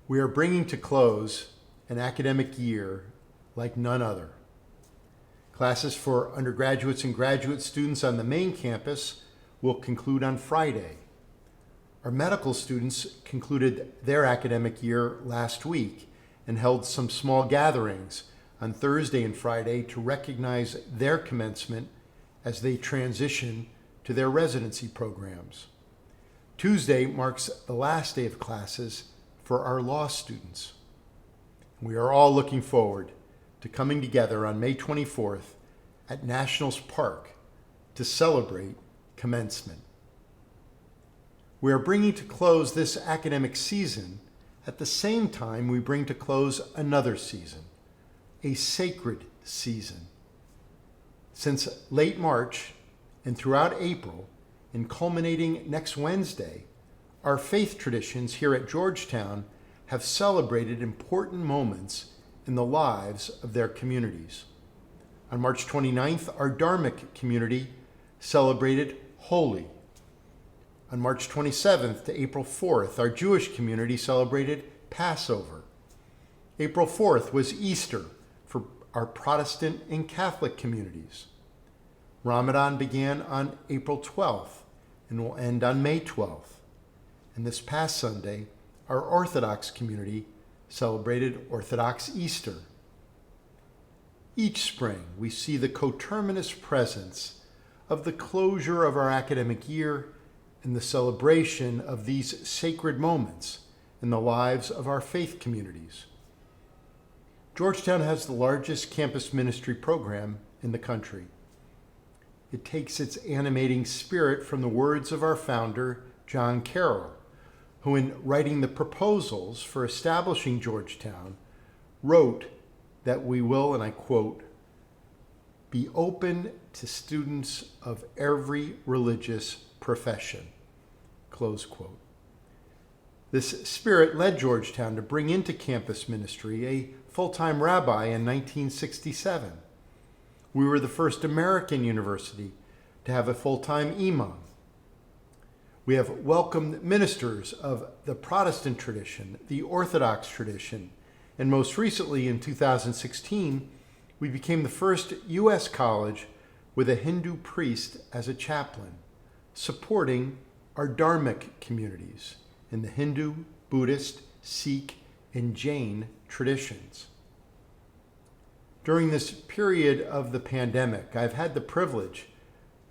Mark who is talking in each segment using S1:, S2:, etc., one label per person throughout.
S1: We are bringing to close an academic year like none other. Classes for undergraduates and graduate students on the main campus will conclude on Friday. Our medical students concluded their academic year last week and held some small gatherings on Thursday and Friday to recognize their commencement as they transition to their residency programs. Tuesday marks the last day of classes for our law students. We are all looking forward to coming together on May 24th at Nationals Park to celebrate commencement. We are bringing to close this academic season at the same time we bring to close another season, a sacred season. Since late March and throughout April, and culminating next Wednesday, our faith traditions here at Georgetown have celebrated important moments in the lives of their communities. On March 29th, our Dharmic community celebrated Holi. On March 27th to April 4th, our Jewish community celebrated Passover. April 4th was Easter for our Protestant and Catholic communities. Ramadan began on April 12th and will end on May 12th. And this past Sunday, our Orthodox community celebrated Orthodox Easter. Each spring, we see the coterminous presence of the closure of our academic year and the celebration of these sacred moments in the lives of our faith communities. Georgetown has the largest campus ministry program in the country. It takes its animating spirit from the words of our founder, John Carroll, who in writing the proposals for establishing Georgetown, wrote that we will, and I quote, be open to students of every religious profession, close quote. This spirit led Georgetown to bring into campus ministry a full-time rabbi in 1967. We were the first American university to have a full-time imam. We have welcomed ministers of the Protestant tradition, the Orthodox tradition, and most recently in 2016, we became the first U.S. college with a Hindu priest as a chaplain, supporting our Dharmic communities in the Hindu, Buddhist, Sikh, and Jain traditions. During this period of the pandemic, I've had the privilege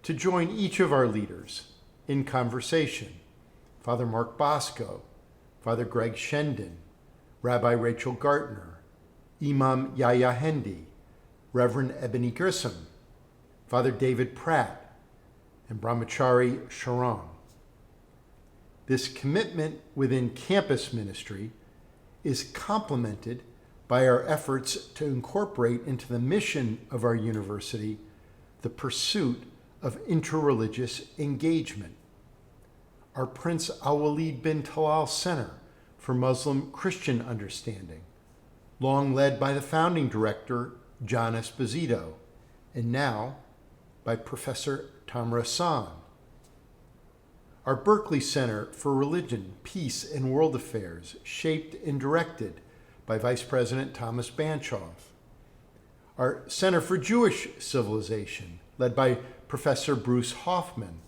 S1: to join each of our leaders in conversation. Father Mark Bosco, Father Greg Shendon, Rabbi Rachel Gartner, Imam Yahya Hendi, Reverend Ebony Grissom, Father David Pratt, and Brahmachari Sharon. This commitment within campus ministry is complemented by our efforts to incorporate into the mission of our university the pursuit of interreligious engagement. Our Prince Al-Walid bin Talal Center for Muslim Christian Understanding, long led by the founding director, John Esposito, and now by Professor Tamra San. Our Berkeley Center for Religion, Peace, and World Affairs, shaped and directed by Vice President Thomas Banchoff. Our Center for Jewish Civilization, led by Professor Bruce Hoffman.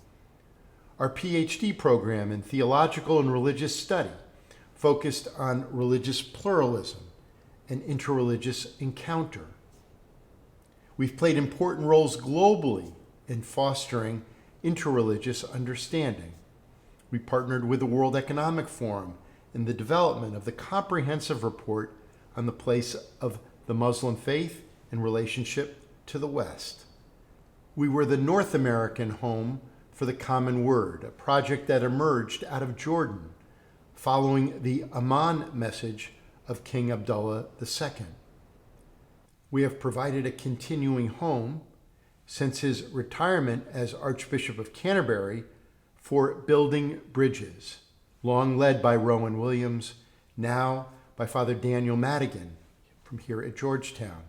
S1: Our PhD program in Theological and Religious Study, focused on religious pluralism and interreligious encounter. We've played important roles globally in fostering interreligious understanding. We partnered with the World Economic Forum in the development of the comprehensive report on the place of the Muslim faith in relationship to the West. We were the North American home for the Common Word, a project that emerged out of Jordan following the Amman message of King Abdullah II. We have provided a continuing home since his retirement as Archbishop of Canterbury for building bridges, long led by Rowan Williams, now by Father Daniel Madigan from here at Georgetown.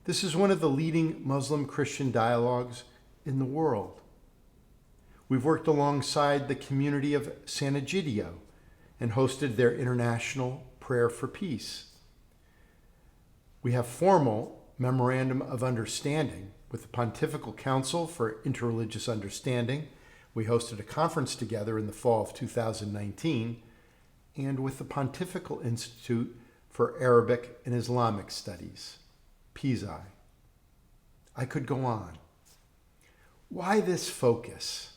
S1: This is one of the leading Muslim Christian dialogues in the world. We've worked alongside the community of San Egidio and hosted their international prayer for peace. We have formal Memorandum of Understanding with the Pontifical Council for Interreligious Understanding. We hosted a conference together in the fall of 2019, and with the Pontifical Institute for Arabic and Islamic Studies, PISI. I could go on. Why this focus?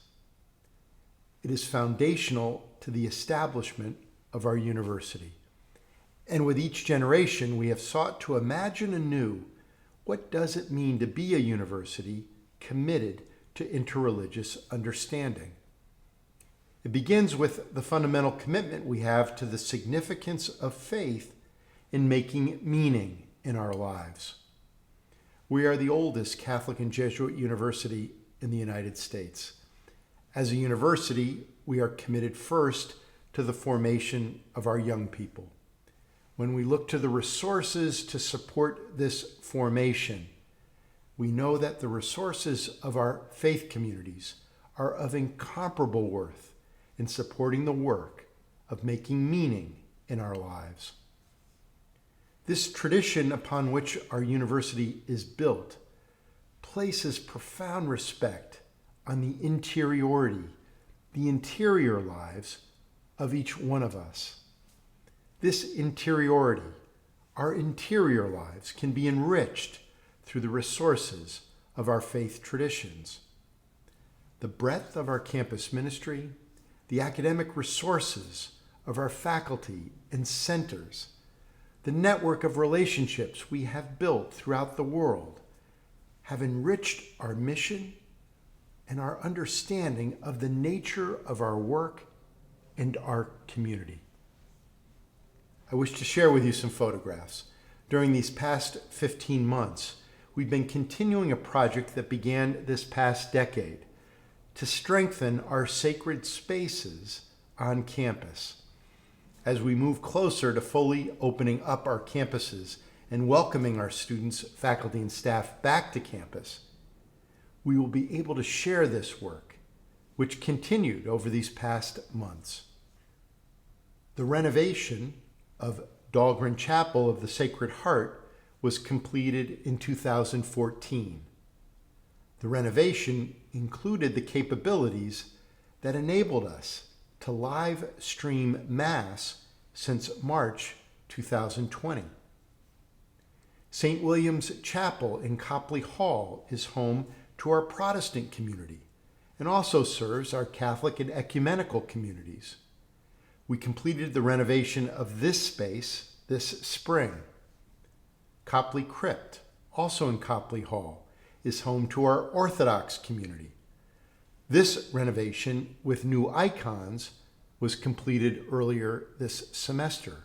S1: It is foundational to the establishment of our university. And with each generation, we have sought to imagine anew, what does it mean to be a university committed to interreligious understanding? It begins with the fundamental commitment we have to the significance of faith in making meaning in our lives. We are the oldest Catholic and Jesuit university in the United States. As a university, we are committed first to the formation of our young people. When we look to the resources to support this formation, we know that the resources of our faith communities are of incomparable worth in supporting the work of making meaning in our lives. This tradition upon which our university is built places profound respect on the interiority, the interior lives of each one of us. This interiority, our interior lives, can be enriched through the resources of our faith traditions. The breadth of our campus ministry, the academic resources of our faculty and centers, the network of relationships we have built throughout the world have enriched our mission and our understanding of the nature of our work and our community. I wish to share with you some photographs. During these past 15 months, we've been continuing a project that began this past decade to strengthen our sacred spaces on campus. As we move closer to fully opening up our campuses and welcoming our students, faculty, and staff back to campus, we will be able to share this work, which continued over these past months. The renovation of Dahlgren Chapel of the Sacred Heart was completed in 2014. The renovation included the capabilities that enabled us to live stream Mass since March 2020. St. William's Chapel in Copley Hall is home to our Protestant community and also serves our Catholic and ecumenical communities. We completed the renovation of this space this spring. Copley Crypt, also in Copley Hall, is home to our Orthodox community. This renovation with new icons was completed earlier this semester.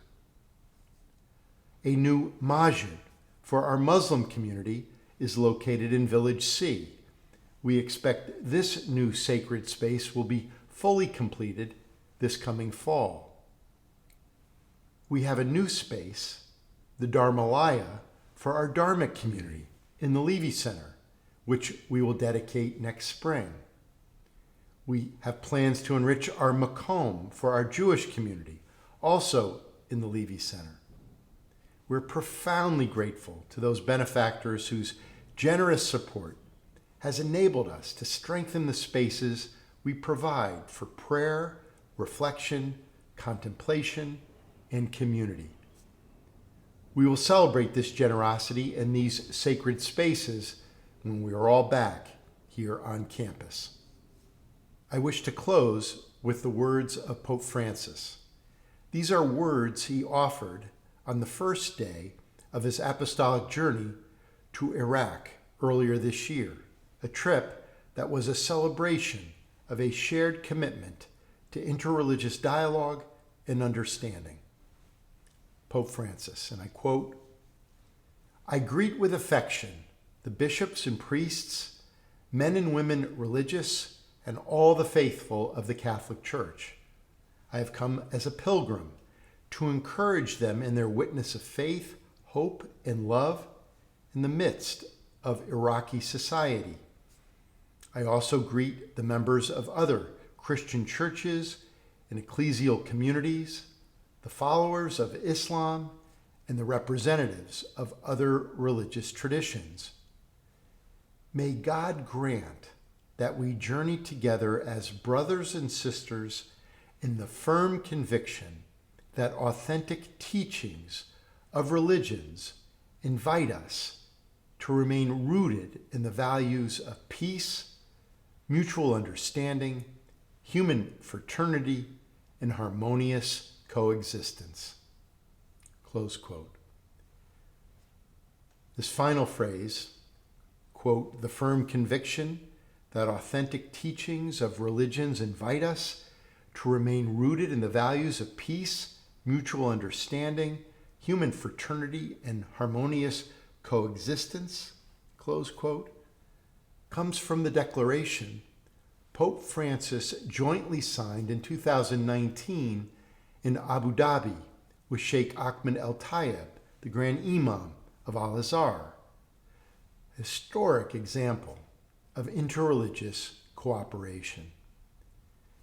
S1: A new masjid for our Muslim community is located in Village C. We expect this new sacred space will be fully completed this coming fall. We have a new space, the Dharmalaya, for our Dharmic community in the Levy Center, which we will dedicate next spring. We have plans to enrich our Makom for our Jewish community, also in the Levy Center. We're profoundly grateful to those benefactors whose generous support has enabled us to strengthen the spaces we provide for prayer, reflection, contemplation, and community. We will celebrate this generosity and these sacred spaces when we are all back here on campus. I wish to close with the words of Pope Francis. These are words he offered on the first day of his apostolic journey to Iraq earlier this year, a trip that was a celebration of a shared commitment to interreligious dialogue and understanding. Pope Francis, and I quote, "I greet with affection the bishops and priests, men and women religious, and all the faithful of the Catholic Church. I have come as a pilgrim to encourage them in their witness of faith, hope, and love in the midst of Iraqi society. I also greet the members of other Christian churches and ecclesial communities, the followers of Islam, and the representatives of other religious traditions. May God grant that we journey together as brothers and sisters in the firm conviction that authentic teachings of religions invite us to remain rooted in the values of peace, mutual understanding, human fraternity, and harmonious coexistence. Close quote. This final phrase, quote, the firm conviction that authentic teachings of religions invite us to remain rooted in the values of peace, mutual understanding, human fraternity, and harmonious coexistence, close quote, comes from the declaration Pope Francis jointly signed in 2019 in Abu Dhabi with Sheikh Ahmed El Tayeb, the Grand Imam of Al-Azhar, a historic example of interreligious cooperation.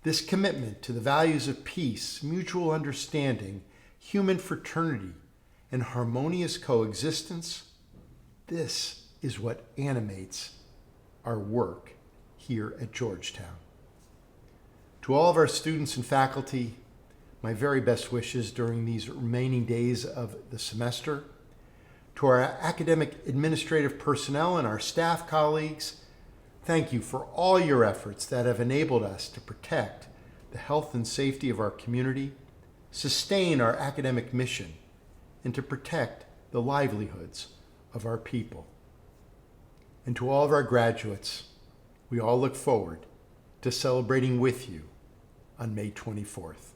S1: This commitment to the values of peace, mutual understanding, human fraternity, and harmonious coexistence, this is what animates our work here at Georgetown. To all of our students and faculty, my very best wishes during these remaining days of the semester. To our academic administrative personnel and our staff colleagues, thank you for all your efforts that have enabled us to protect the health and safety of our community, sustain our academic mission, and to protect the livelihoods of our people. And to all of our graduates, we all look forward to celebrating with you on May 24th.